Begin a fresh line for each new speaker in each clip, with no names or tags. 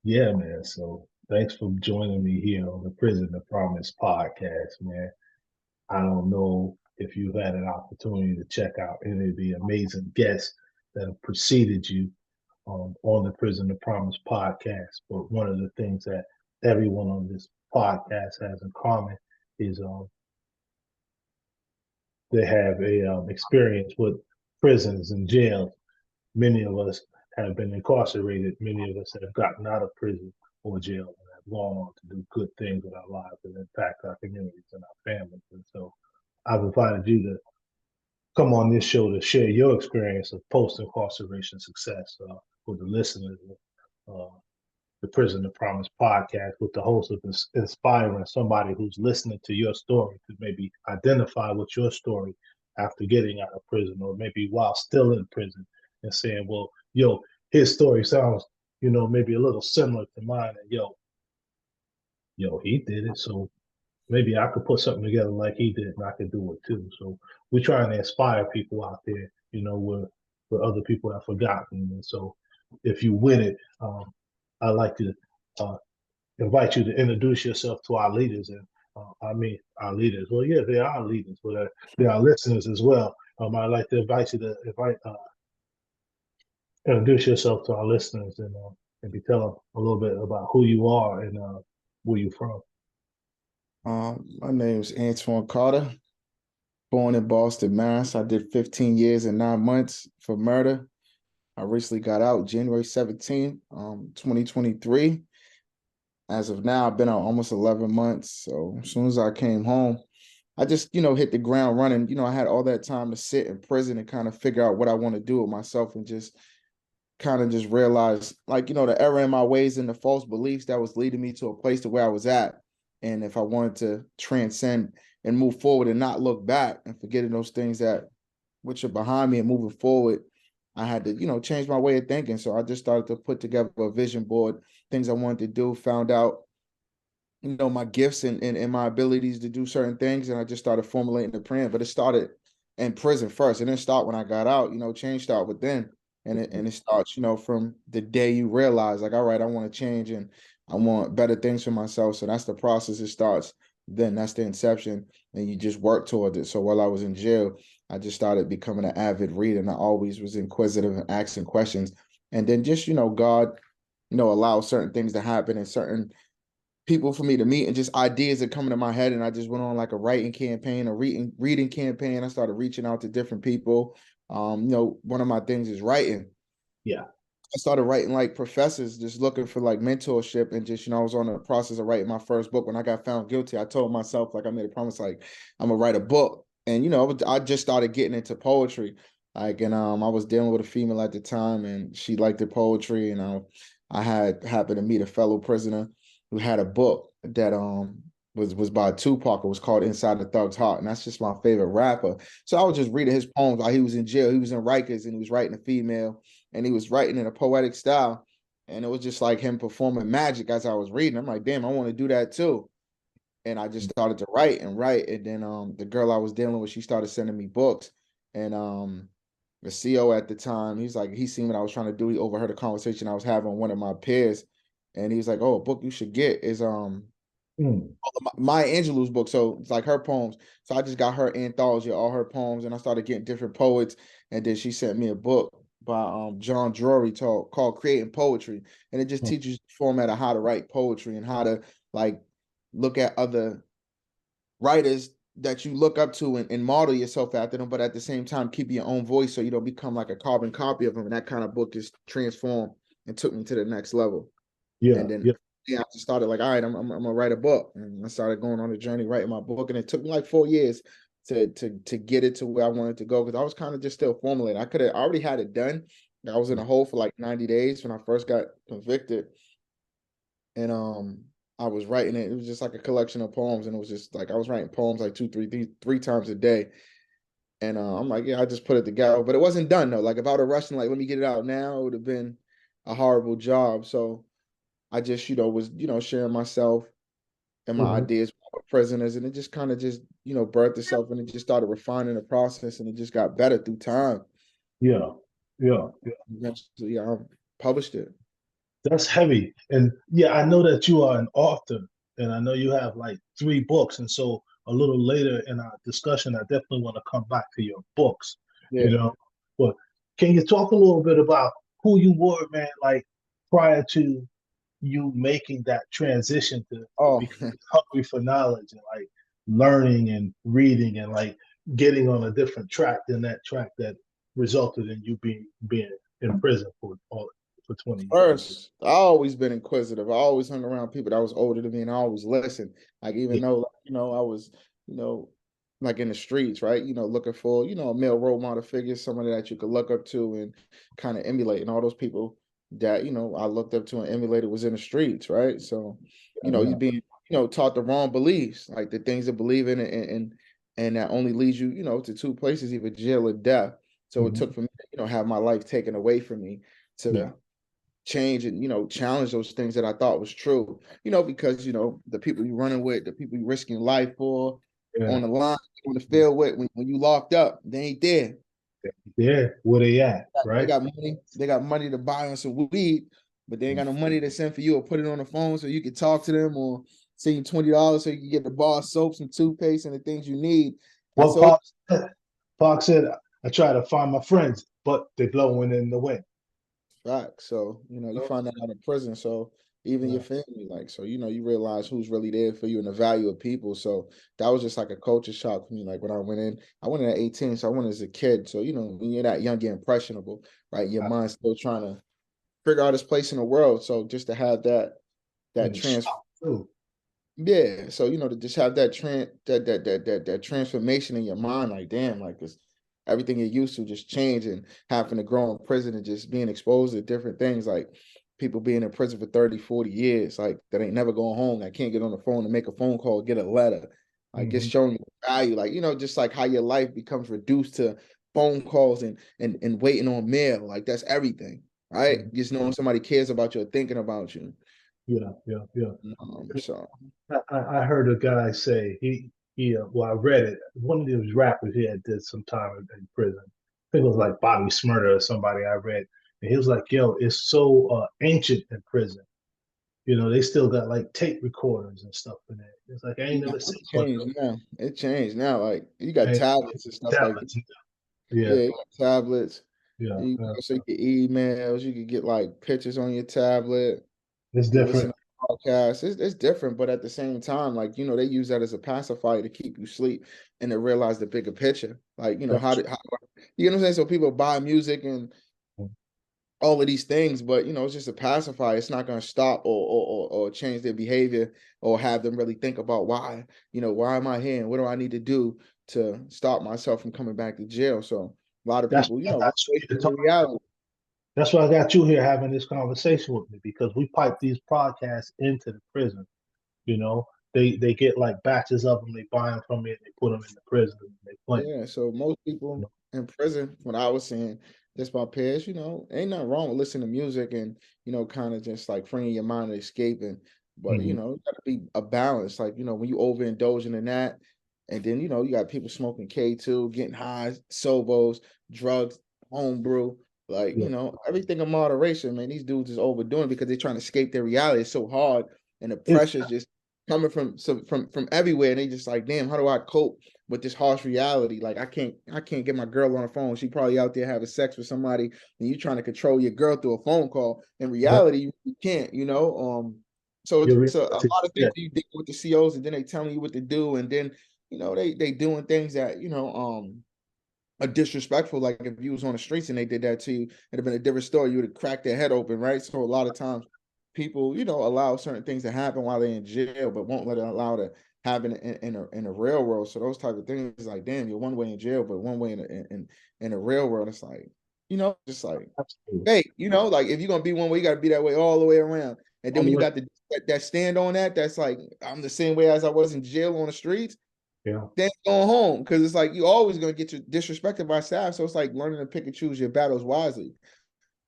Yeah, man. So thanks for joining me here on the Prison to Promise podcast, man. I don't know if you've had an opportunity to check out any of the amazing guests that have preceded you on the Prison to Promise podcast, but one of the things that everyone on this podcast has in common is they have a experience with prisons and jails. Many of us have been incarcerated. Many of us have gotten out of prison or jail and have gone on to do good things with our lives and impact our communities and our families. And so I've invited you to come on this show to share your experience of post-incarceration success with the listeners of the Prison to Promise podcast, with the host of inspiring somebody who's listening to your story to maybe identify with your story after getting out of prison or maybe while still in prison and saying, well, yo, his story sounds, maybe a little similar to mine. And he did it. So maybe I could put something together like he did and I could do it too. So we're trying to inspire people out there, where other people have forgotten. And so if you win it, I'd like to uh, invite you to introduce yourself to our leaders. And I mean, our leaders. Well, yeah, they are leaders, but they are listeners as well. I'd like to invite you to introduce yourself to our listeners and maybe tell them a little bit about who you are and where you're from.
My name's Antwan Carter, born in Boston, Mass. I did 15 years and 9 months for murder. I recently got out January 17th, 2023. As of now, I've been out almost 11 months. So as soon as I came home, I just, hit the ground running. I had all that time to sit in prison and kind of figure out what I want to do with myself and just kind of just realize, the error in my ways and the false beliefs that was leading me to a place to where I was at. And if I wanted to transcend and move forward and not look back and forgetting those things that which are behind me and moving forward, I had to, change my way of thinking. So I just started to put together a vision board, things I wanted to do, found out, my gifts and my abilities to do certain things. And I just started formulating the plan. But it started in prison first. It didn't start when I got out, change start within. And it starts, from the day you realize, like, all right, I want to change and I want better things for myself. So that's the process. It starts then. That's the inception. And you just work towards it. So while I was in jail, I just started becoming an avid reader. And I always was inquisitive and asking questions. And then just, God, allow certain things to happen and certain people for me to meet and just ideas that come into my head. And I just went on like a writing campaign, a reading campaign. I started reaching out to different people. One of my things is writing.
Yeah.
I started writing like professors, just looking for like mentorship and just, I was on the process of writing my first book. When I got found guilty, I told myself, like, I made a promise, like, I'm gonna write a book. And, I just started getting into poetry. And I was dealing with a female at the time and she liked the poetry. And I had happened to meet a fellow prisoner who had a book that was by Tupac. It was called Inside the Thug's Heart. And that's just my favorite rapper. So I was just reading his poems while he was in jail. He was in Rikers and he was writing a female and he was writing in a poetic style. And it was just like him performing magic as I was reading. I'm like, damn, I want to do that too. And I just started to write and write. And then the girl I was dealing with, she started sending me books. And the CO at the time, he's like, he seen what I was trying to do. He overheard a conversation I was having with one of my peers. And he was like, oh, a book you should get is Maya Angelou's book. So it's like her poems. So I just got her anthology, all her poems, and I started getting different poets. And then she sent me a book by John Drury called Creating Poetry. And it just teaches the format of how to write poetry and how to like look at other writers that you look up to and model yourself after them, but at the same time keep your own voice so you don't become like a carbon copy of them. And that kind of book is transformed and took me to the next level.
Yeah.
And then
Yeah.
I just started like, all right, I'm gonna write a book. And I started going on a journey writing my book. And it took me like 4 years to get it to where I wanted to go because I was kind of just still formulating. I already had it done. I was in a hole for like 90 days when I first got convicted. And I was writing it. It was just like a collection of poems. And it was just like I was writing poems like three times a day. And I'm like, yeah, I just put it together. But it wasn't done though. Like if I would have rushed and like, let me get it out now, it would have been a horrible job. So I just, was, sharing myself and my ideas with prisoners. And it just kind of just, birthed itself and it just started refining the process and it just got better through time.
Yeah. Yeah. Yeah.
Eventually, I published it.
That's heavy. And yeah, I know that you are an author and I know you have like 3 books. And so a little later in our discussion, I definitely want to come back to your books, you
Yeah.
know. But can you talk a little bit about who you were, man, like prior to you making that transition to
Oh,
be hungry for knowledge and like learning and reading and like getting on a different track than that track that resulted in you being in prison for 20 years.
first, I always been inquisitive. I always hung around people that was older than me, and I always listened. Like even
Yeah,
though, like, I was, you know, like in the streets, right? Looking for, a male role model figure, somebody that you could look up to and kind of emulate. And all those people that, I looked up to and emulated was in the streets, right? So, you
yeah,
being, taught the wrong beliefs, like the things to believe in, and that only leads you, to two places, either jail or death. So it
mhm,
took for me, to, have my life taken away from me
yeah,
to change and challenge those things that I thought was true. Because the people you're running with, the people you're risking life for,
yeah,
on the line, on the field with, when you locked up, they ain't there.
yeah. Where they at,
They
right?
got money. They got money to buy on some weed, but they ain't got no money to send for you or put it on the phone so you can talk to them, or send you $20 so you can get the bar soaps and toothpaste and the things you need. And
What
so
Park said, I try to find my friends, but they blowing in the wind.
Facts. So, you find that out in prison. So even your
Yeah,
family, like, so, you realize who's really there for you and the value of people. So that was just like a culture shock for me. Like when I went in at 18, so I went as a kid. So, when you're that young, you're impressionable, right? Your mind's still trying to figure out its place in the world. So just to have that
and the
trans
shock too.
yeah, so to just have that transformation in your mind, like damn, like this everything you're used to just changing, having to grow in prison and just being exposed to different things, like people being in prison for 30, 40 years, like that ain't never going home. I can't get on the phone and make a phone call, get a letter. Like it's
Hmm.
showing you value, like just like how your life becomes reduced to phone calls and waiting on mail. Like that's everything, right?
Hmm.
Just knowing somebody cares about you or thinking about you.
Yeah, yeah, yeah.
So
I heard a guy say well, I read it. One of those rappers he had did some time in prison. I think it was like Bobby Smurder or somebody I read, and he was like, "Yo, it's so ancient in prison. They still got like tape recorders and stuff in there. It's like I ain't
yeah,
never
it
seen one of
changed now. It changed now. Like you got
them.
tablets and stuff like that.
Tablets. Yeah,
Yeah, you got tablets.
yeah,
You
yeah.
can so you get emails. You could get like pictures on your tablet.
It's
You listen
different.
to podcasts. It's different, but at the same time, like they use that as a pacifier to keep you sleep and to realize the bigger picture. Like
That's
how you know what I'm saying? So people buy music and
true.
all of these things, but it's just a pacifier. It's not going to stop or change their behavior or have them really think about why, why am I here and what do I need to do to stop myself from coming back to jail. So a lot of
That's
people,
why I got you
face
here to
the
talk.
reality.
That's why I got you here having this conversation with me because we pipe these podcasts into the prison. You know, they get like batches of them. They buy them from me and they put them in the prison and they play 'em,
Yeah, so most
you
people
know?
in prison, what I was saying, just my peers, ain't nothing wrong with listening to music and, kind of just like freeing your mind and escaping. But,
Mhm.
it gotta be a balance. Like, when you overindulging in that, and then, you got people smoking K2, getting high, Sobos, drugs, homebrew, like,
Yeah,
everything in moderation, man. These dudes is overdoing because they're trying to escape their reality. It's so hard and the
it's
pressure's just coming from everywhere. And they just like, damn, how do I cope with this harsh reality? Like I can't get my girl on the phone. She probably out there having sex with somebody, and you trying to control your girl through a phone call. In
yeah,
reality, you can't. So
your
it's a
reality.
lot of
Yeah,
people you deal with the COs, and then they telling you what to do, and then they doing things that are disrespectful. Like if you was on the streets and they did that to you, it'd have been a different story. You would have cracked their head open, right? So a lot of times people, allow certain things to happen while they're in jail, but won't let it allow to happen in a real world. So those type of things, like damn, you're one way in jail, but one way in a real world. It's like, just like,
absolutely.
hey, like if you're gonna be one way, you gotta be that way all the way around. And then
All
when
the
you
way.
got that stand on that, that's like I'm the same way as I was in jail on the streets,
Yeah,
then going home, because it's like you always gonna get disrespected by staff. So it's like learning to pick and choose your battles wisely.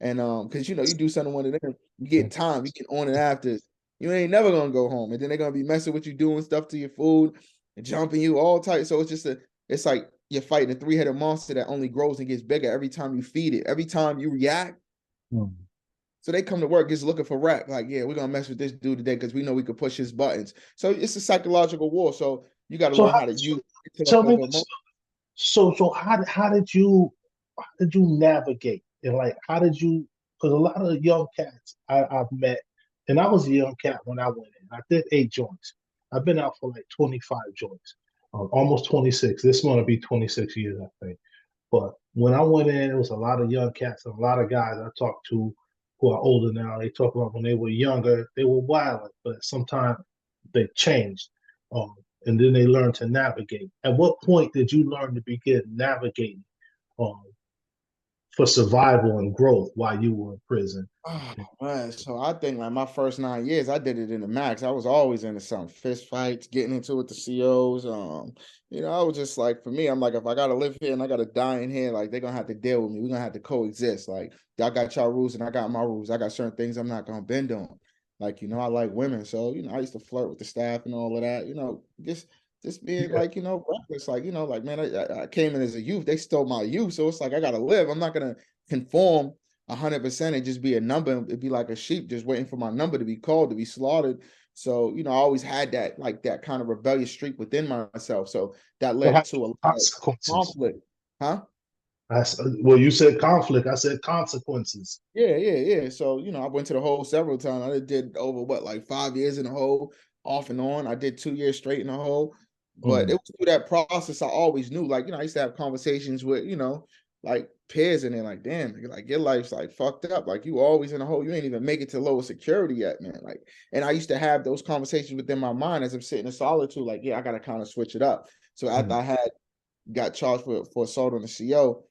And because you do something one of them, you get time, you get on and after. You ain't never gonna go home, and then they're gonna be messing with you, doing stuff to your food, and jumping you all tight. So it's like you're fighting a three-headed monster that only grows and gets bigger every time you feed it. Every time you react,
mm.
So they come to work just looking for rap. Like, yeah, we're gonna mess with this dude today because we know we can push his buttons. So it's a psychological war. So you got to
So
learn
how
how to
did you
use intellect
tell me
over
this?
emotion.
So how did you navigate, and like how did you? Because a lot of young cats I've met, and I was a young cat when I went in. I did 8 joints. I've been out for like 25 joints, almost 26. This month will be 26 years, I think. But when I went in, it was a lot of young cats and a lot of guys I talked to who are older now. They talk about when they were younger, they were violent, but sometimes they changed. Um, and then they learned to navigate. At what point did you learn to begin navigating um, for survival and growth while you were in prison?
Oh, man. So I think like my first 9 years, I did it in the max. I was always into some fist fights, getting into it with the COs. I was just like, for me, I'm like, if I gotta live here and I gotta die in here, like they're gonna have to deal with me. We're gonna have to coexist. Like y'all got y'all rules and I got my rules. I got certain things I'm not gonna bend on. Like, I like women. So, I used to flirt with the staff and all of that, just being
Yeah,
like, reckless. Like, like, man, I came in as a youth, they stole my youth. So it's like I gotta live. I'm not gonna conform 100% and just be a number. It'd be like a sheep just waiting for my number to be called, to be slaughtered. So, I always had that, like that kind of rebellious streak within myself. So that
so
led
how
to a lot of
consequences?
conflict. Huh?
Well, you said conflict. I said consequences.
Yeah, yeah, yeah. So, I went to the hole several times. I did over what, like 5 years in the hole, off and on. I did 2 years straight in the hole. But it
Mm,
was through that process I always knew. Like, I used to have conversations with, like peers, and they're like, damn, like your life's like fucked up. Like you always in the hole. You ain't even make it to lower security yet, man. Like, and I used to have those conversations within my mind as I'm sitting in solitude, like, yeah, I gotta kind of switch it up. So after
mm,
I had got charged for assault on the CO,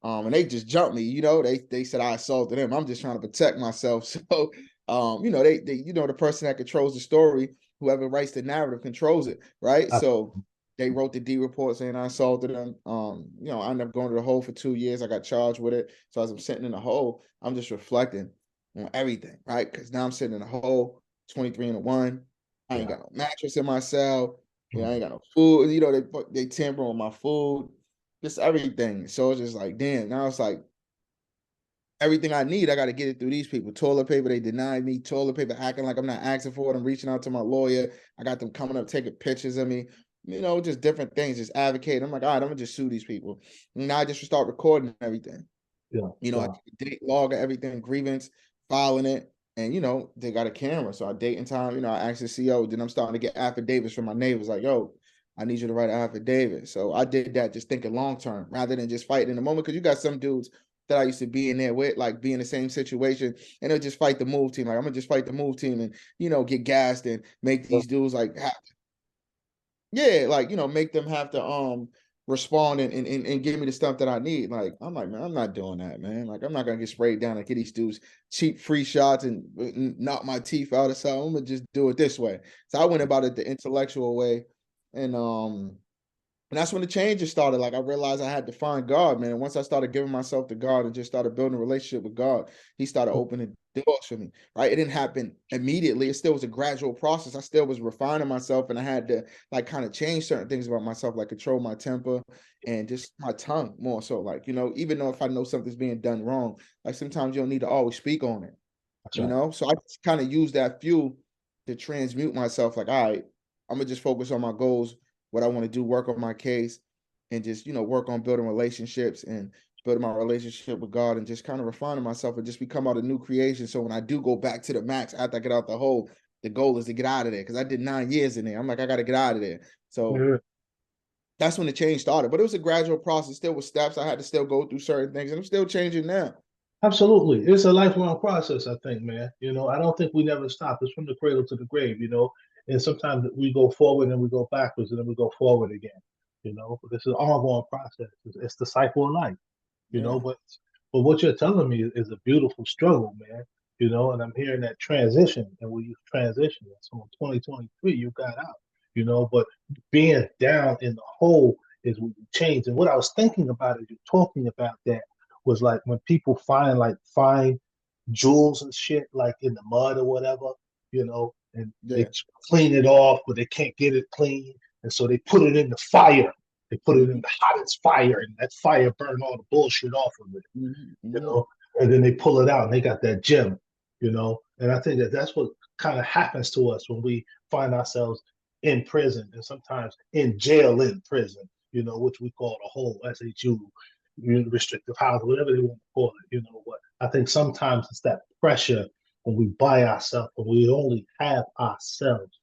and they just jumped me. They said I assaulted them. I'm just trying to protect myself. So, the person that controls the story, whoever writes the narrative controls it, right?
I-
So they wrote the D report saying I assaulted them. I ended up going to the hole for 2 years. I got charged with it. So as I'm sitting in the hole, I'm just reflecting on everything, right? Because now I'm sitting in a hole, 23 and 1. I ain't
yeah.
got no mattress in my cell. I ain't
Mm.
got no food. They tamper on my food, just everything. So it's just like, damn, now it's like everything I need, I got to get it through these people. Toilet paper, they denied me. Toilet paper, acting like I'm not asking for it. I'm reaching out to my lawyer. I got them coming up, taking pictures of me, just different things, just advocate. I'm like, all right, I'm going to just sue these people. And now I just start recording everything.
Yeah,
I
wow.
take a date log of everything, grievance, filing it. And, they got a camera. So I date in time, I asked the CO. Then I'm starting to get affidavits from my neighbors like, yo, I need you to write an affidavit. So I did that just thinking long term rather than just fighting in the moment. Because you got some dudes that I used to be in there with, like be in the same situation, and they'll just fight the move team. Like, I'm gonna just fight the move team and, get gassed and make
Yeah,
these dudes like yeah, like, make them have to respond and give me the stuff that I need. Like, I'm like, man, I'm not doing that, man. Like, I'm not gonna get sprayed down and get these dudes cheap free shots and knock my teeth out or something. I'm gonna just do it this way. So I went about it the intellectual way, and that's when the changes started. Like I realized I had to find God, man. And once I started giving myself to God and just started building a relationship with God, He started opening doors for me. Right? It didn't happen immediately. It still was a gradual process. I still was refining myself, and I had to like kind of change certain things about myself, like control my temper and just my tongue more so. Like, even though if I know something's being done wrong, like sometimes you don't need to always speak on it.
that's right.
So I just kind of use that fuel to transmute myself. Like, all right, I'm gonna just focus on my goals, what I want to do, work on my case, and just work on building relationships and building my relationship with God, and just kind of refining myself and just become out a new creation. So when I do go back to the max after I get out the hole, the goal is to get out of there because I did 9 years in there. I'm like, I got to get out of there. So
Yeah.
that's when the change started. But it was a gradual process, still with steps. I had to still go through certain things, and I'm still changing now.
Absolutely. It's a lifelong process, I think, man. I don't think we never stop. It's from the cradle to the grave. And sometimes we go forward and we go backwards and then we go forward again. But it's an ongoing process. It's the cycle of life, you
Yeah.
know. But what you're telling me is a beautiful struggle, man. And I'm hearing that transition, and when you transition, so in 2023 you got out. But being down in the hole is when you change. And what I was thinking about as you're talking about that was like when people find jewels and shit like in the mud or whatever, and they
Yeah.
clean it off, but they can't get it clean, and so they put it in the fire. They put it in
Mhm.
the hottest fire, and that fire burned all the bullshit off of it,
Mhm.
you
Mhm.
know. And then they pull it out, and they got that gem. And I think that that's what kind of happens to us when we find ourselves in prison and sometimes in jail in prison, which we call the whole SHU, restrictive housing, whatever they want to call it, But I think sometimes it's that pressure when we buy ourselves, when we only have ourselves,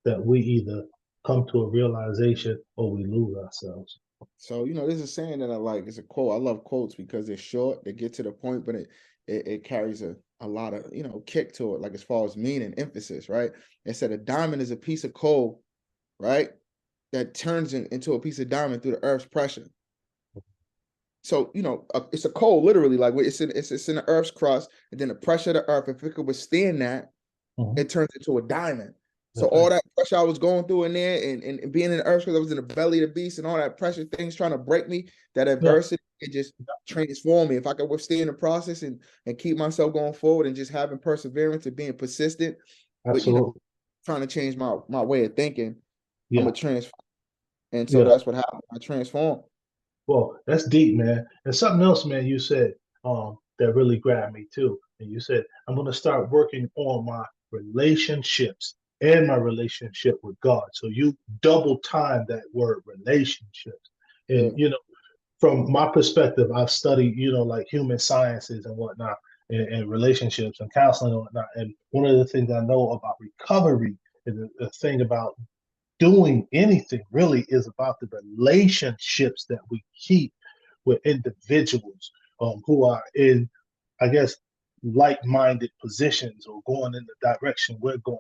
that we either come to a realization or we lose ourselves.
So, there's a saying that I like. It's a quote. I love quotes because they're short, they get to the point, but it carries a lot of, kick to it, like as far as meaning, emphasis, right? It said a diamond is a piece of coal, right? That turns into a piece of diamond through the earth's pressure. So, it's a coal, literally, like it's in the earth's crust, and then the pressure of the earth, if it could withstand that, it turns into a diamond. So
That's right.
all that pressure I was going through in there and being in the earth, because I was in the belly of the beast and all that pressure, things trying to break me, that adversity, it just transformed me. If I could withstand the process and keep myself going forward and just having perseverance and being persistent,
Absolutely.
but trying to change my way of thinking, I'm
Yeah.
a transform. And so
Yeah.
that's what happened. I transformed.
Well, that's deep, man. And something else, man, you said that really grabbed me too. And you said, I'm going to start working on my relationships and my relationship with God. So you double time that word relationships.
Yeah.
And, from my perspective, I've studied, like human sciences and whatnot, and relationships and counseling and whatnot. And one of the things I know about recovery is the thing about doing anything really is about the relationships that we keep with individuals who are in, I guess, like-minded positions or going in the direction we're going.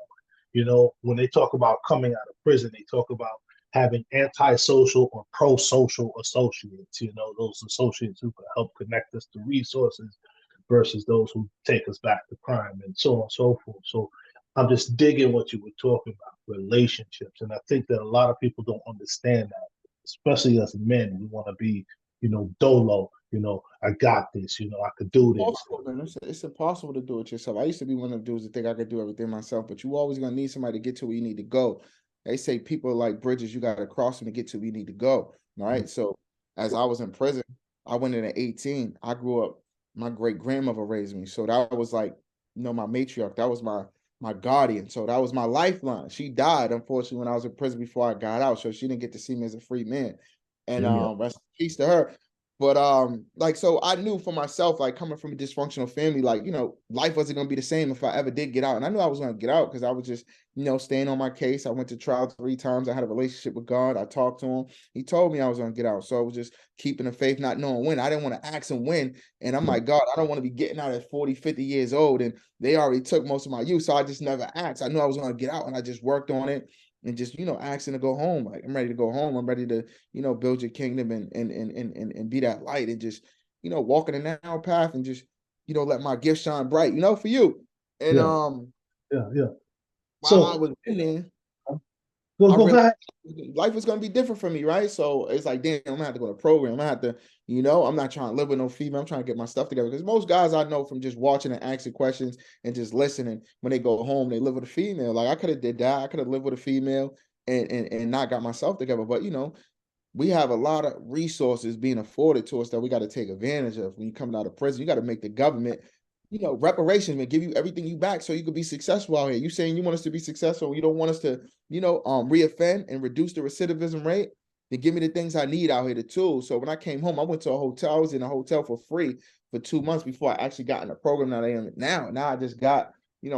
When they talk about coming out of prison, they talk about having antisocial or pro-social associates, those associates who can help connect us to resources versus those who take us back to crime and so on and so forth. So I'm just digging what you were talking about, relationships. And I think that a lot of people don't understand that, especially as men. We want to be, dolo, I got this, I could do this.
It's impossible to do it yourself. I used to be one of the dudes that think I could do everything myself, but you always gonna need somebody to get to where you need to go. They say people like bridges, you gotta cross them to get to where you need to go. All right. So as I was in prison, I went in at 18. I grew up, my great grandmother raised me. So that was like, my matriarch, that was my guardian. So that was my lifeline. She died, unfortunately, when I was in prison before I got out. So she didn't get to see me as a free man. And rest in peace to her. But so I knew for myself, like coming from a dysfunctional family, like, life wasn't gonna be the same if I ever did get out. And I knew I was gonna get out because I was just, staying on my case. I went to trial 3 times. I had a relationship with God. I talked to him. He told me I was gonna get out. So I was just keeping the faith, not knowing when. I didn't want to ask him when. And I'm like, God, I don't want to be getting out at 40, 50 years old. And they already took most of my youth. So I just never asked. I knew I was gonna get out and I just worked on it and just, asking to go home. Like, I'm ready to go home. I'm ready to, build your kingdom and be that light and just, walk in the narrow path and just, let my gift shine bright, for you. And
Yeah, yeah.
while I
So
was in there,
go,
I
go
realized
back.
life was gonna be different for me, right? So it's like, damn, I'm gonna have to go to program. I'm gonna have to, I'm not trying to live with no female. I'm trying to get my stuff together. Because most guys I know from just watching and asking questions and just listening, when they go home, they live with a female. Like I could have did that. I could have lived with a female and not got myself together. But we have a lot of resources being afforded to us that we got to take advantage of. When you come out of prison, you got to make the government, reparations, man, give you everything you back so you could be successful out here. You saying you want us to be successful, you don't want us to, reoffend and reduce the recidivism rate, then give me the things I need out here, the tools. So when I came home, I went to a hotel. I was in a hotel for free for 2 months before I actually got in the program that I am now. Now I just got,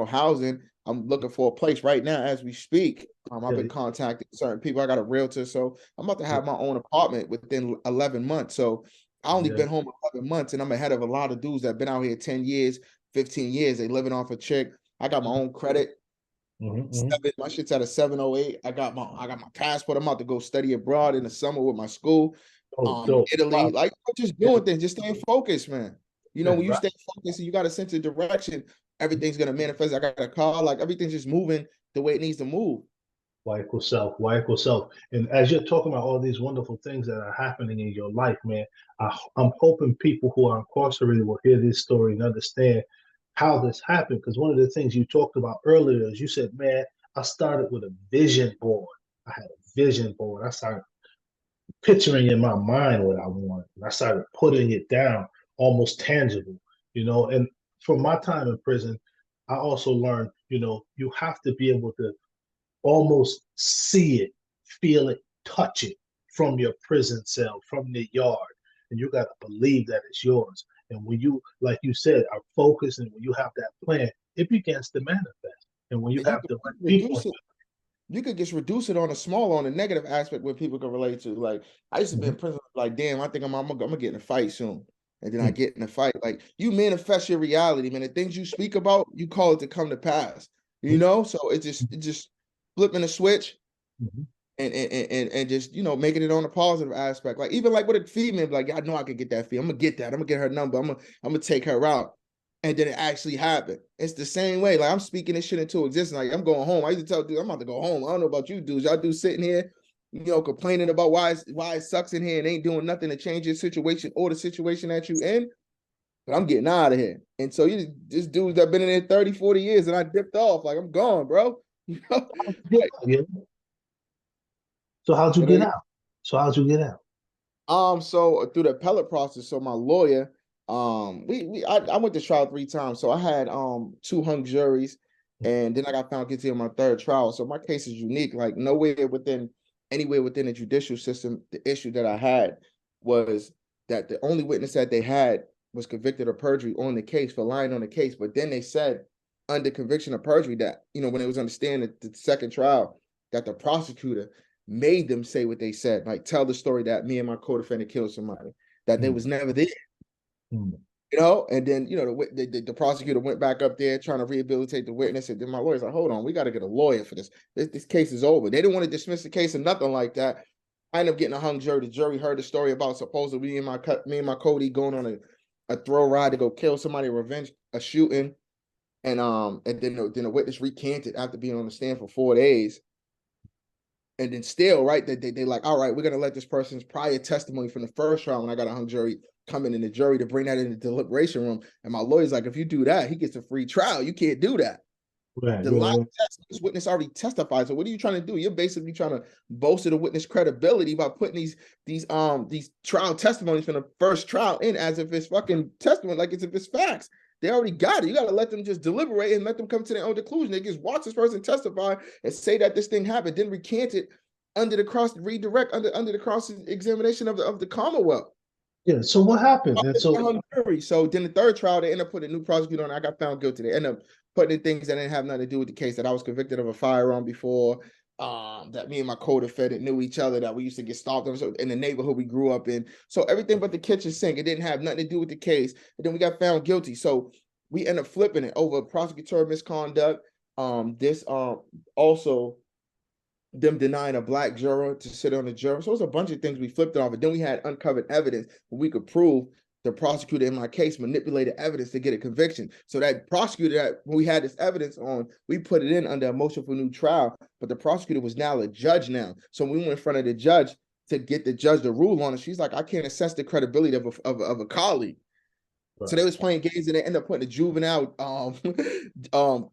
housing. I'm looking for a place right now as we speak. I've been contacting certain people. I got a realtor, so I'm about to have my own apartment within 11 months. So I only been home 11 months, and I'm ahead of a lot of dudes that have been out here 10 years, 15 years. They living off a chick. I got my own credit. My shit's at a 708. I got my passport. I'm about to go study abroad in the summer with my school.
Dope.
Italy.
Wow.
Like just doing things, just staying focused, man.
Yeah,
When you
right.
stay focused and you got a sense of direction, everything's gonna manifest. I got a car, like everything's just moving the way it needs to move.
Y equals self, Y equals self. And as you're talking about all these wonderful things that are happening in your life, man, I'm hoping people who are incarcerated will hear this story and understand how this happened. Because one of the things you talked about earlier is you said, man, I started with a vision board. I had a vision board. I started picturing in my mind what I wanted. And I started putting it down, almost tangible. And from my time in prison, I also learned, you have to be able to almost see it, feel it, touch it from your prison cell, from the yard. And you got to believe that it's yours. And when you, like you said, are focused and when you have that plan, it begins to manifest. And when you
And you
have
can
the right people,
reduce it. You could just reduce it on a small, on a negative aspect where people can relate to. Like, I used to be in prison, like, damn, I think I'm gonna get in a fight soon. And then I get in a fight. Like, you manifest your reality, man. The things you speak about, you call it to come to pass. You know? So it just flipping a switch and just, making it on a positive aspect. Like, even like with a female, like, yeah, I know I could get that fee. I'm gonna get that. I'm gonna get her number. I'm gonna take her out. And then it actually happened. It's the same way. Like, I'm speaking this shit into existence. Like, I'm going home. I used to tell dudes, I'm about to go home. I don't know about you dudes. Y'all dudes sitting here, complaining about why it sucks in here and ain't doing nothing to change your situation or the situation that you in. But I'm getting out of here. And so this dudes that been in there 30, 40 years and I dipped off. Like, I'm gone, bro. Like,
yeah. So how'd you get out? So how'd you get out?
So through the appellate process, so my lawyer, I went to trial 3 times. So I had 2 hung juries, and then I got found guilty on my 3rd trial. So my case is unique. Like, anywhere within the judicial system, the issue that I had was that the only witness that they had was convicted of perjury on the case, for lying on the case. But then they said, under conviction of perjury, that, when it was understanding the 2nd trial, that the prosecutor made them say what they said, like tell the story that me and my co-defendant killed somebody, that they was never there. And then, the prosecutor went back up there trying to rehabilitate the witness. And then my lawyer's like, hold on, we got to get a lawyer for this. This case is over. They didn't want to dismiss the case or nothing like that. I ended up getting a hung jury. The jury heard the story about supposedly me and my Cody going on a throw ride to go kill somebody, revenge a shooting. And then the witness recanted after being on the stand for 4 days. And then still, right, they like, all right, we're going to let this person's prior testimony from the 1st trial when I got a hung jury come in the jury to bring that in the deliberation room. And my lawyer's like, if you do that, he gets a free trial. You can't do that.
Right,
The live test, this witness already testified. So what are you trying to do? You're basically trying to bolster the witness credibility by putting these trial testimonies from the 1st trial in as if it's fucking testimony, like as if it's facts. They already got it. You got to let them just deliberate and let them come to their own conclusion. They just watch this person testify and say that this thing happened, then recant it under the cross under the cross examination of the Commonwealth.
Yeah. So what happened? And so
then the 3rd trial, they end up putting a new prosecutor on. I got found guilty. They end up putting in things that didn't have nothing to do with the case, that I was convicted of a firearm before, that me and my co-defendant knew each other, that we used to get stalked in the neighborhood we grew up in. So everything but the kitchen sink. It didn't have nothing to do with the case. And then we got found guilty. So we end up flipping it over prosecutorial misconduct. This also them denying a black juror to sit on the jury. So it was a bunch of things we flipped it off. And then we had uncovered evidence we could prove the prosecutor in my case manipulated evidence to get a conviction. So that prosecutor that when we had this evidence on, we put it in under a motion for new trial, but the prosecutor was now a judge now. So when we went in front of the judge to get the judge to rule on it, she's like, I can't assess the credibility of a colleague. Right. So they was playing games and they ended up putting a juvenile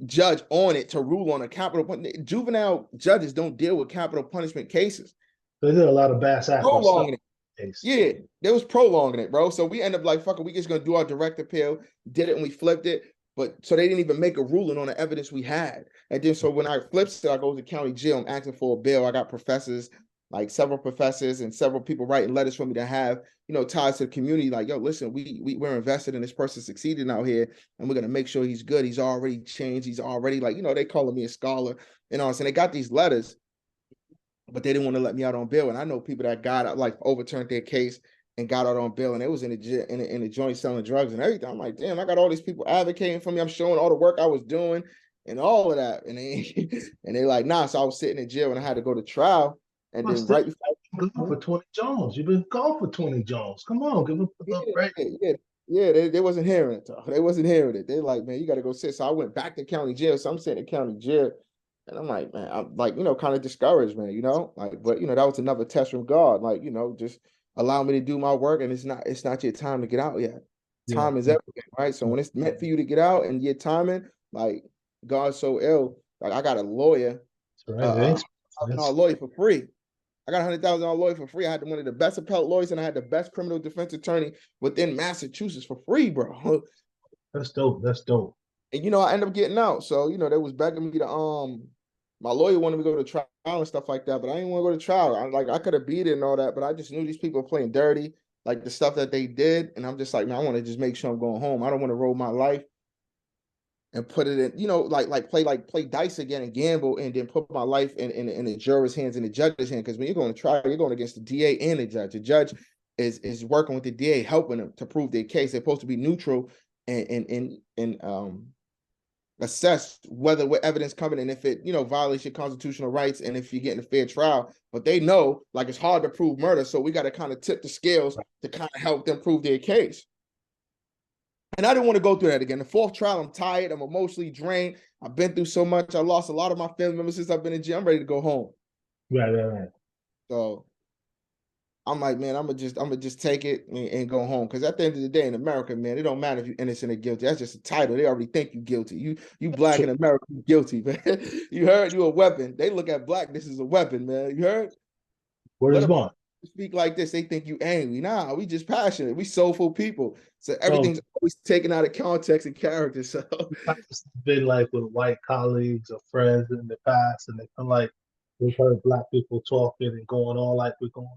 judge on it to rule on a capital punishment. Juvenile judges don't deal with capital punishment cases.
They did a lot of bass act stuff.
Yeah, they was prolonging it, bro. So we end up like, fuck it, we just gonna do our direct appeal, did it and we flipped it. But so they didn't even make a ruling on the evidence we had. And then so when I flipped it, I go to county jail, I'm asking for a bail. I got professors, like several professors and several people writing letters for me to have, ties to the community. Like, yo, listen, we're invested in this person succeeding out here, and we're gonna make sure he's good. He's already changed. He's already like, they calling me a scholar and all. So they got these letters, but they didn't want to let me out on bail. And I know people that got out, like overturned their case and got out on bail, and they was in the joint selling drugs and everything. I'm like, damn, I got all these people advocating for me. I'm showing all the work I was doing and all of that. And they like, nah. So I was sitting in jail and I had to go to trial. And then right before
for 20 Jones. You've been gone for 20 Jones. Come on, give up right.
Yeah, they wasn't hearing it though. They wasn't hearing it. They're like, man, you gotta go sit. So I went back to county jail. So I'm sitting in county jail. And I'm like, man, I'm like, kind of discouraged, man, like, but that was another test from God. Like, just allow me to do my work. And it's not your time to get out yet. Time is everything, right? So when it's meant for you to get out and your timing, like God's so ill, like I got a lawyer, $1,000 lawyer for free. I got $100,000 lawyer for free. I had one of the best appellate lawyers and I had the best criminal defense attorney within Massachusetts for free, bro.
That's dope. That's dope.
And I ended up getting out. So, they was begging me to my lawyer wanted me to go to trial and stuff like that, but I didn't want to go to trial. I could have beat it and all that, but I just knew these people were playing dirty, like the stuff that they did. And I'm just like, man, I want to just make sure I'm going home. I don't want to roll my life and put it in, play dice again and gamble and then put my life in the juror's hands and the judge's hand. Because when you're going to trial, you're going against the DA and the judge. The judge is working with the DA, helping them to prove their case. They're supposed to be neutral and assess whether what evidence coming and if it violates your constitutional rights and if you're getting a fair trial. But they know like it's hard to prove murder, so we got to kind of tip the scales to kind of help them prove their case. And I didn't want to go through that again. The fourth trial, I'm tired, I'm emotionally drained, I've been through so much, I lost a lot of my family members since I've been in jail. I'm ready to go home.
Right.
So I'm like, man, I'm gonna just take it and go home. Because at the end of the day, in America, man, it don't matter if you're innocent or guilty. That's just a title. They already think you guilty. You black in America, you guilty, man. You heard? You a weapon. They look at blackness as a weapon, man. You heard?
Where
Let
is
them
going?
speak like this, they think you angry. Nah, we just passionate. We soulful people. So
So
everything's always taken out of context and character. So
it's been like with white colleagues or friends in the past, and they feel like they've heard black people talking and going on like we're going,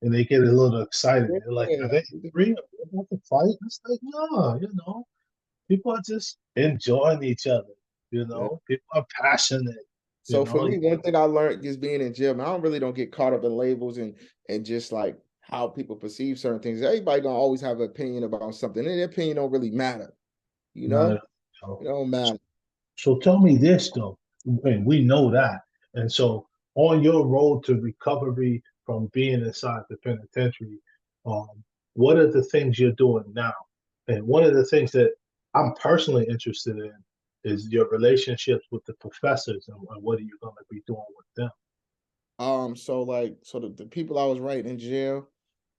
and they get a little excited. They're like, "Are they real? They want to fight?" It's like, no, people are just enjoying each other.
yeah.
People are passionate. You
So for
know,
me, one thing I learned just being in jail, man, I don't get caught up in labels and just like how people perceive certain things. Everybody gonna always have an opinion about something, and their opinion don't really matter. You
not at
know,
all.
it don't matter.
So tell me this though, and we know that. And so on your road to recovery from being inside the penitentiary, um, what are the things you're doing now? And one of the things that I'm personally interested in is your relationships with the professors and what are you going to be doing with them?
So the people I was writing in jail,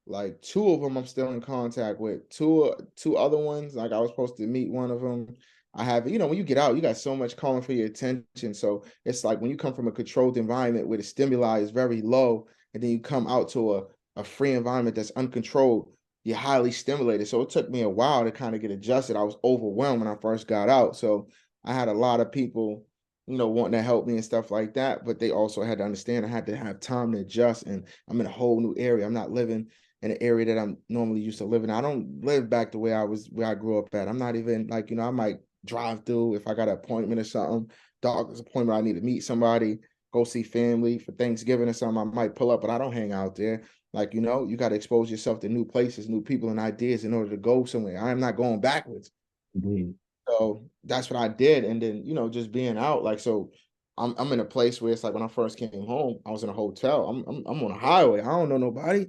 like two of them I'm still in contact with. Two other ones, like I was supposed to meet one of them. I have, when you get out, you got so much calling for your attention. So it's like when you come from a controlled environment where the stimuli is very low, and then you come out to a free environment that's uncontrolled, you're highly stimulated. So it took me a while to kind of get adjusted. I was overwhelmed when I first got out. So I had a lot of people, wanting to help me and stuff like that. But they also had to understand I had to have time to adjust. And I'm in a whole new area. I'm not living in an area that I'm normally used to living. I don't live back the way where I grew up at. I'm not even like, I might drive through if I got an appointment or something, doctor's appointment, I need to meet somebody, go see family for Thanksgiving or something. I might pull up, but I don't hang out there. Like, you got to expose yourself to new places, new people and ideas in order to go somewhere. I am not going backwards.
Indeed.
So that's what I did. And then, just being out, like, so I'm in a place where it's like when I first came home, I was in a hotel. I'm on a highway. I don't know nobody.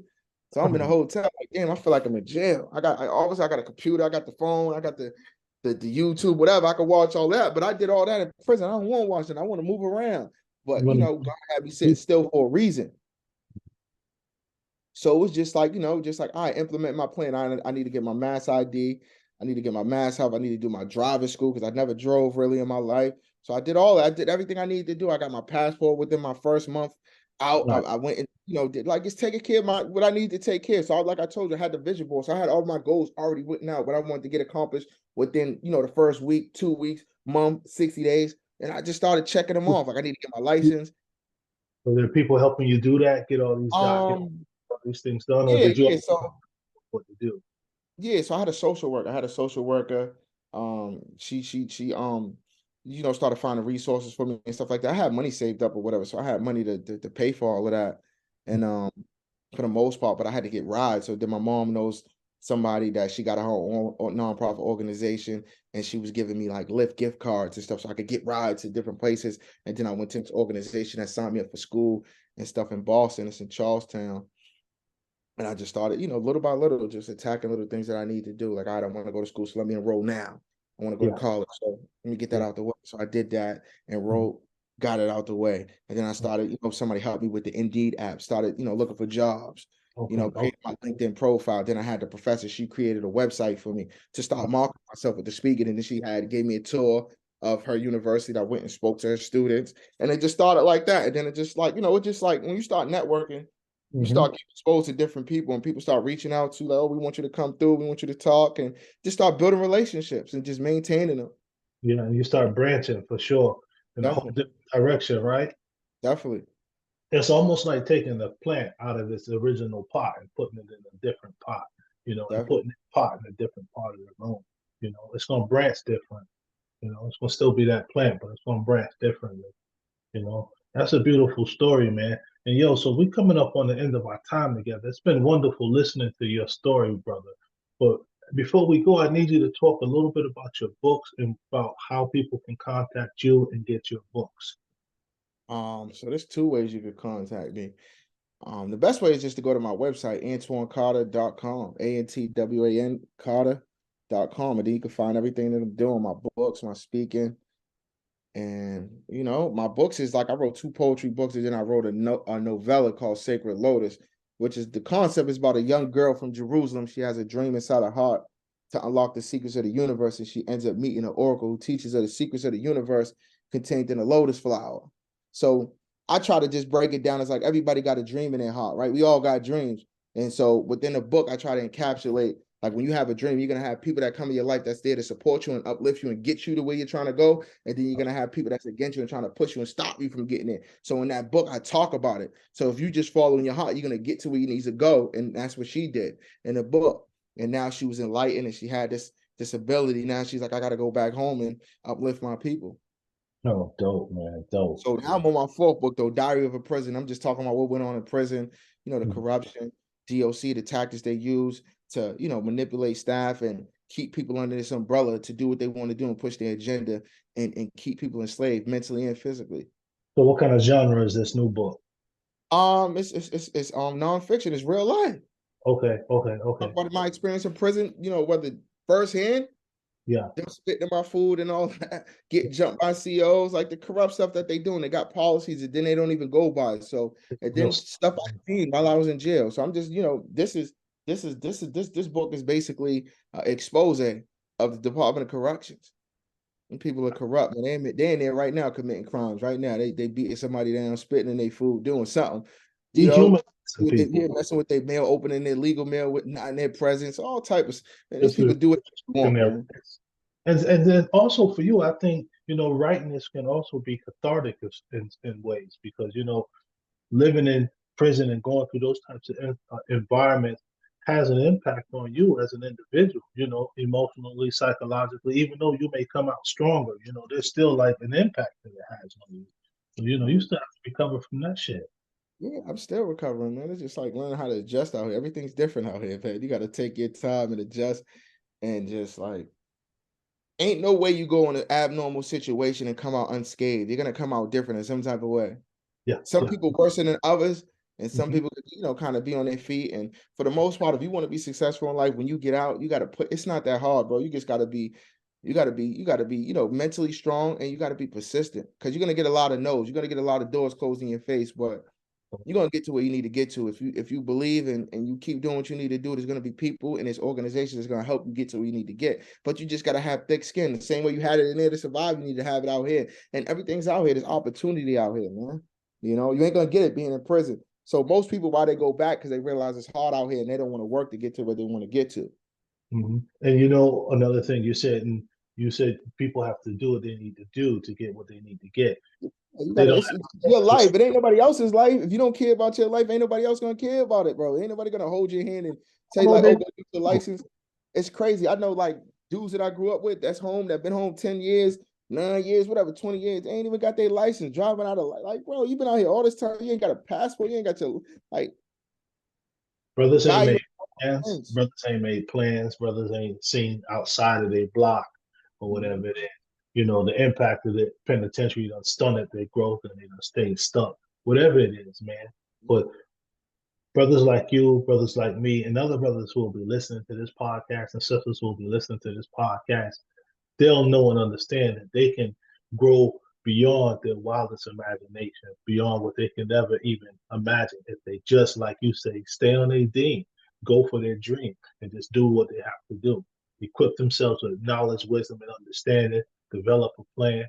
So I'm in a hotel. Like, damn, I feel like I'm in jail. Obviously I got a computer, I got the phone, I got the YouTube, whatever. I could watch all that. But I did all that in prison. I don't want to watch it. I want to move around. But God had me sitting still for a reason. So it was just like, I implement my plan. I need to get my mass ID. I need to get my mass help. I need to do my driving school because I never drove really in my life. So I did all that. I did everything I needed to do. I got my passport within my first month out. I went and, did like just taking care of what I needed to take care of. So like I told you, I had the vision board. So I had all my goals already written out, what I wanted to get accomplished within, the first week, 2 weeks, month, 60 days. And I just started checking them off. Like I need to get my license.
So there are people helping you do that, get all these documents,
Um,
all these things done, or
yeah,
did you
yeah. So
what to do?
yeah, so I had a social worker. I had a social worker. She started finding resources for me and stuff like that. I had money saved up or whatever, so I had money to pay for all of that. And for the most part, but I had to get rides. So then my mom knows somebody that she got her own nonprofit organization, and she was giving me like Lyft gift cards and stuff, so I could get rides to different places. And then I went to this organization that signed me up for school and stuff in Boston. It's in Charlestown. And I just started, little by little, just attacking little things that I need to do. Like, I don't want to go to school, so let me enroll now. I want to go to
Yeah,
college, so let me get that
yeah.
out the way. So I did that,
Mhm.
enrolled, got it out the way. And then I started, somebody helped me with the Indeed app, started, looking for jobs,
Okay, okay.
created my LinkedIn profile. Then I had the professor, she created a website for me to start marketing myself with the speaking. And then she gave me a tour of her university that I went and spoke to her students. And it just started like that. And then it just like, it just like when you start networking, you
Hmm.
start getting exposed to different people and people start reaching out to you like, oh, we want you to come through, we want you to talk, and just start building relationships and just maintaining them.
You know, you start branching for sure in a whole
Definitely,
different direction, right?
definitely,
It's almost like taking the plant out of its original pot and putting it in a different pot, you know, and
definitely.
putting the pot in a different part of the room. You know, it's going to branch different. You know, it's going to still be that plant, but it's going to branch differently. You know, that's a beautiful story, man. And yo, so we coming up on the end of our time together. It's been wonderful listening to your story, brother. But before we go, I need you to talk a little bit about your books and about how people can contact you and get your books.
So there's two ways you could contact me. The best way is just to go to my website, antwancarter.com, ANTWAN Carter.com, and then you can find everything that I'm doing, my books, my speaking. And my books is like I wrote two poetry books, and then I wrote a novella called Sacred Lotus, which is the concept is about a young girl from Jerusalem. She has a dream inside her heart to unlock the secrets of the universe, and she ends up meeting an oracle who teaches her the secrets of the universe contained in a lotus flower. So I try to just break it down as like everybody got a dream in their heart, right? We all got dreams. And so within the book, I try to encapsulate like when you have a dream, you're gonna have people that come in your life that's there to support you and uplift you and get you to where you're trying to go. And then you're gonna have people that's against you and trying to push you and stop you from getting there. So in that book, I talk about it. So if you just follow in your heart, you're gonna get to where you need to go. And that's what she did in the book. And now she was enlightened and she had this ability. Now she's like, I gotta go back home and uplift my people.
Oh, dope, man, dope.
So now I'm on my fourth book, though, Diary of a Prison. I'm just talking about what went on in prison, the
Mhm.
corruption, DOC, the tactics they use to, manipulate staff and keep people under this umbrella to do what they want to do and push their agenda and keep people enslaved mentally and physically.
So, what kind of genre is this new book?
It's nonfiction, it's real life.
Okay, okay,
Talk
okay.
about my experience in prison, whether firsthand,
Yeah,
them spitting in my food and all that, getting jumped by CEOs, like the corrupt stuff that they doing. They got policies that then they don't even go by. So and
real.
then stuff I seen while I was in jail. So I'm just, this book is basically expose of the Department of Corrections. And people are corrupt, and they in there right now committing crimes. Right now, they beating somebody down, spitting in their food, doing something.
Dehumanizing
Yeah,
people.
messing with their mail, opening their legal mail with not in their presence, all types. Man, these
Just
people do what they
in
want,
their
man.
and then also for you, I think writing this can also be cathartic in ways because living in prison and going through those types of environments has an impact on you as an individual. Emotionally, psychologically. Even though you may come out stronger, there's still like an impact that it has on you. So, you still have to recover from that shit.
Yeah, I'm still recovering, man. It's just like learning how to adjust out here. Everything's different out here, man. You got to take your time and adjust and just like, ain't no way you go in an abnormal situation and come out unscathed. You're going to come out different in some type of way.
Yeah,
Some
yeah.
people worse than others, and some
Mhm.
people, kind of be on their feet. And for the most part, if you want to be successful in life, when you get out, you got to it's not that hard, bro. You just got to be, mentally strong and you got to be persistent because you're going to get a lot of no's. You're going to get a lot of doors closed in your face, but you're gonna get to where you need to get to. If you believe and you keep doing what you need to do, there's gonna be people and there's organizations that's gonna help you get to where you need to get. But you just gotta have thick skin. The same way you had it in there to survive, you need to have it out here. And everything's out here. There's opportunity out here, man. You ain't gonna get it being in prison. So most people, why they go back, because they realize it's hard out here and they don't want to work to get to where they want to get to.
And another thing you said people have to do what they need to do to get what they need to get.
You
They
gotta,
don't
it's your life. It ain't nobody else's life. If you don't care about your life, ain't nobody else gonna care about it, bro. Ain't nobody gonna hold your hand and tell you
know
like,
they
oh, go get your license. It's crazy. I know like dudes that I grew up with that's home, that been home 10 years, 9 years, whatever, 20 years. They ain't even got their license, driving out of like, bro, you been out here all this time. You ain't got a passport, you ain't got your like
brothers ain't
value
made plans.
things.
Brothers ain't made plans. Brothers ain't seen outside of their block or
Mhm.
whatever it is. The impact of the penitentiary done stunted their growth and they done stayed stuck. Whatever it is, man. But brothers like you, brothers like me, and other brothers who will be listening to this podcast and sisters who will be listening to this podcast, they'll know and understand that they can grow beyond their wildest imagination, beyond what they can never even imagine if they just, like you say, stay on their theme, go for their dream, and just do what they have to do. Equip themselves with knowledge, wisdom, and understanding, develop a plan,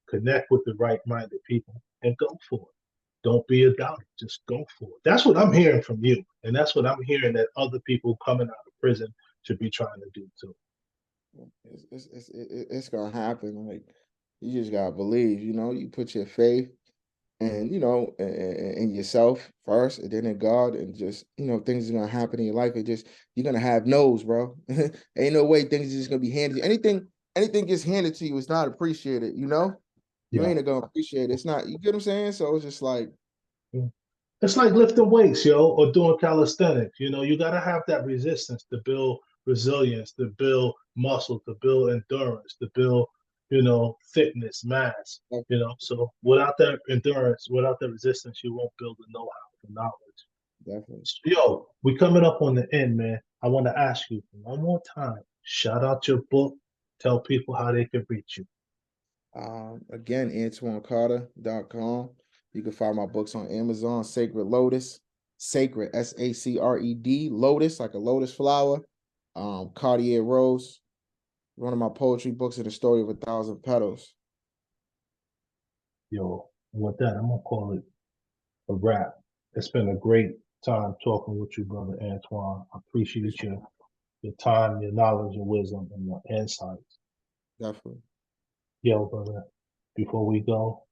connect with the right minded people, and go for it. Don't be a doubter. Just go for it. That's what I'm hearing from you. And that's what I'm hearing that other people coming out of prison should be trying to do too.
It's gonna happen. Like, you just gotta believe, you put your faith and in yourself first, and then in God, and just things are gonna happen in your life. You're gonna have no's, bro. Ain't no way things are just gonna be handed to you. Anything gets handed to you is not appreciated, you
Yeah.
ain't gonna appreciate it. It's not, you get what I'm saying? So it's just like,
It's like lifting weights, yo, or doing calisthenics. You got to have that resistance to build resilience, to build muscle, to build endurance, to build, fitness, mass. So without that endurance, without that resistance, you won't build the know-how, the knowledge.
definitely.
So, yo, we coming up on the end, man. I want to ask you one more time. Shout out your book. Tell people how they can reach you.
Again, AntwanCarter.com. You can find my books on Amazon. Sacred Lotus, Sacred SACRED, Lotus, like a lotus flower. Cartier Rose, one of my poetry books, and the story of 1,000 petals.
Yo, with that, I'm gonna call it a wrap. It's been a great time talking with you, brother Antwan. I appreciate your time, your knowledge, your wisdom, and your insights.
Definitely.
Yo, brother, before we go,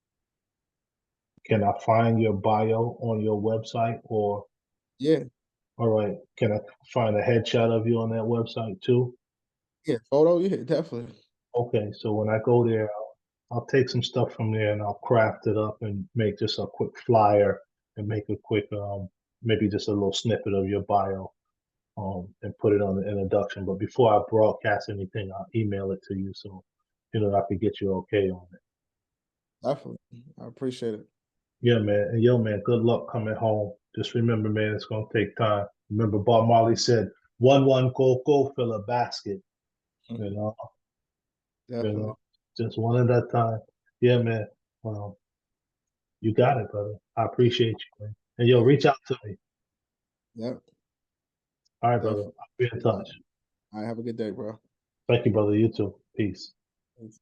can I find your bio on your website? Or,
Yeah,
all right, can I find a headshot of you on that website too?
yeah, photo, yeah, definitely.
Okay, so when I go there, I'll take some stuff from there and I'll craft it up and make just a quick flyer and make a quick, maybe just a little snippet of your bio, and put it on the introduction. But before I broadcast anything, I'll email it to you so I could get you okay on it.
Definitely. I appreciate it.
Yeah, man. And yo, man, good luck coming home. Just remember, man, it's gonna take time. Remember, Bob Marley said, "One, go fill a basket." You know, you
Definitely.
know, just one at a time. Yeah, man. Well, you got it, brother. I appreciate you, man. And yo,
Definitely.
reach out to me.
Yep,
All right, brother.
definitely.
I'll be in touch.
I have a good day, bro.
Thank you, brother. You too. Peace.
Thanks.